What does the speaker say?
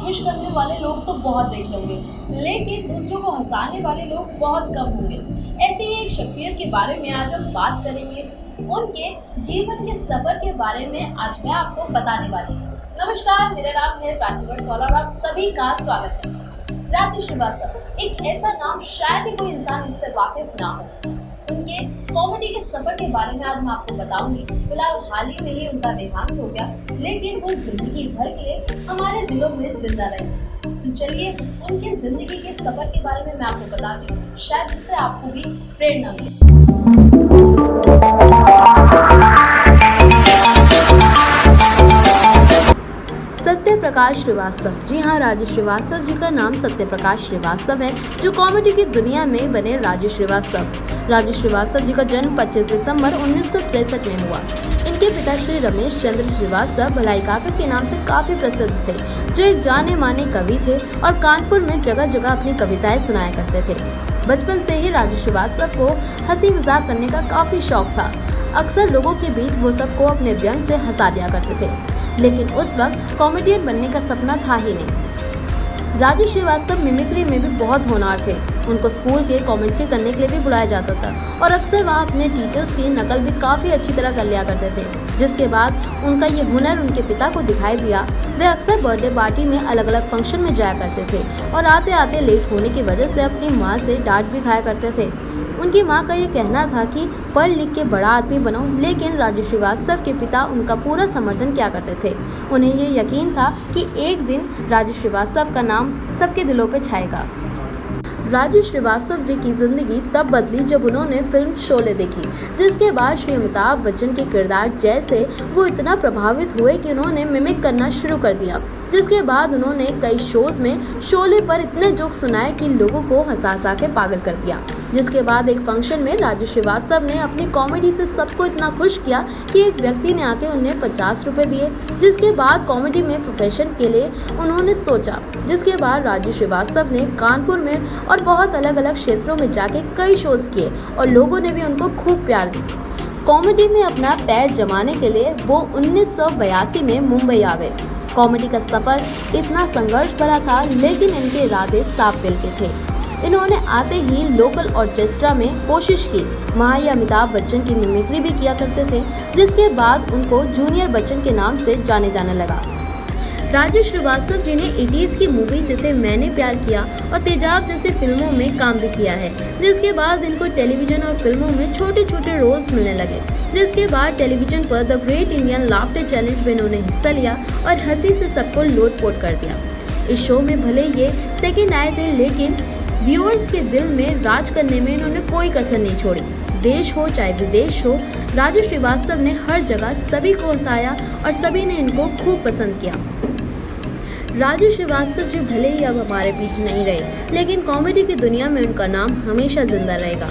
खुश करने वाले लोग तो बहुत देखे होंगे, लेकिन दूसरों को हंसाने वाले लोग बहुत कम होंगे। ऐसे ही एक शख्सियत के बारे में आज हम बात करेंगे। उनके जीवन के सफर के बारे में आज मैं आपको बताने वाली हूँ। नमस्कार, मेरा नाम है प्राची बंसल और आप सभी का स्वागत है। राजू श्रीवास्तव एक ऐसा नाम शायद ही कोई इंसान इससे वाकिफ ना हो। उनके कॉमेडी के सफर के बारे में आज मैं आपको बताऊंगी। फिलहाल हाल ही में ही उनका देहांत हो गया, लेकिन वो जिंदगी भर के लिए हमारे दिलों में जिंदा रहे। तो चलिए उनके जिंदगी के सफर के बारे में मैं आपको बताती हूँ, शायद इससे आपको भी प्रेरणा मिले। सत्य प्रकाश श्रीवास्तव, जी हाँ, राजू श्रीवास्तव जी का नाम सत्य प्रकाश श्रीवास्तव है, जो कॉमेडी की दुनिया में बने राजू श्रीवास्तव। राजू श्रीवास्तव जी का जन्म 25 दिसंबर 1963 में हुआ। इनके पिता श्री रमेश चंद्र श्रीवास्तव भलाई काका के नाम से काफी प्रसिद्ध थे, जो एक जाने माने कवि थे और कानपुर में जगह जगह अपनी कविताएं सुनाया करते थे। बचपन से ही राजू श्रीवास्तव को हंसी मजाक करने का काफी शौक था। अक्सर लोगों के बीच वो सबको अपने व्यंग से हंसा दिया करते थे, लेकिन उस वक्त कॉमेडियन बनने का सपना था ही नहीं। राजू श्रीवास्तव मिमिक्री में भी बहुत होनहार थे। उनको स्कूल के कमेंट्री करने के लिए भी बुलाया जाता था और अक्सर वहाँ अपने टीचर्स की नकल भी काफ़ी अच्छी तरह कर लिया करते थे। जिसके बाद उनका ये हुनर उनके पिता को दिखाई दिया। वे अक्सर बर्थडे पार्टी में अलग अलग फंक्शन में जाया करते थे और आते आते लेट होने की वजह से अपनी माँ से डांट भी खाया करते थे। उनकी माँ का ये कहना था कि पढ़ लिख के बड़ा आदमी बनो, लेकिन राजू श्रीवास्तव के पिता उनका पूरा समर्थन किया करते थे। उन्हें ये यकीन था कि एक दिन राजू श्रीवास्तव का नाम सबके दिलों पे छाएगा। राजू श्रीवास्तव जी की जिंदगी तब बदली जब उन्होंने फिल्म शोले देखी, जिसके बाद श्री अमिताभ बच्चन के किरदार जैसे वो इतना प्रभावित हुए कि उन्होंने मिमिक करना शुरू कर दिया। जिसके बाद उन्होंने कई शोज में शोले पर इतने जोक सुनाए कि लोगों को हंसा हंसा के पागल कर दिया। जिसके बाद एक फंक्शन में राजू श्रीवास्तव ने अपनी कॉमेडी से सबको इतना खुश किया कि एक व्यक्ति ने आके उन्हें 50 रुपए दिए। जिसके बाद कॉमेडी में प्रोफेशन के लिए उन्होंने सोचा। जिसके बाद राजू श्रीवास्तव ने कानपुर में और बहुत अलग अलग क्षेत्रों में जाके कई शोज किए और लोगों ने भी उनको खूब प्यार दिया। कॉमेडी में अपना पैर जमाने के लिए वो 1982 में मुंबई आ गए। कॉमेडी का सफर इतना संघर्ष भरा था, लेकिन इनके इरादे साफ दिल के थे। इन्होंने आते ही लोकल ऑर्केस्ट्रा में कोशिश की। वहाँ ये अमिताभ बच्चन की मिमिक्री भी किया करते थे, जिसके बाद उनको जूनियर बच्चन के नाम से जाने जाने लगा। राजू श्रीवास्तव जी ने 80s की मूवी जैसे मैंने प्यार किया और तेजाब जैसे फिल्मों में काम भी किया है। जिसके बाद इनको टेलीविजन और फिल्मों में छोटे छोटे रोल्स मिलने लगे। जिसके बाद टेलीविजन पर the great Indian laughter challenge में इन्होंने हिस्सा लिया और हंसी से सबको लोटपोट कर दिया। इस शो में भले ये सेकेंड आए थे, लेकिन व्यूअर्स के दिल में राज करने में इन्होंने कोई कसर नहीं छोड़ी। देश हो चाहे विदेश हो, राजू श्रीवास्तव ने हर जगह सभी को हंसाया और सभी ने इनको खूब पसंद किया। राजू श्रीवास्तव जी भले ही अब हमारे बीच नहीं रहे, लेकिन कॉमेडी की दुनिया में उनका नाम हमेशा जिंदा रहेगा।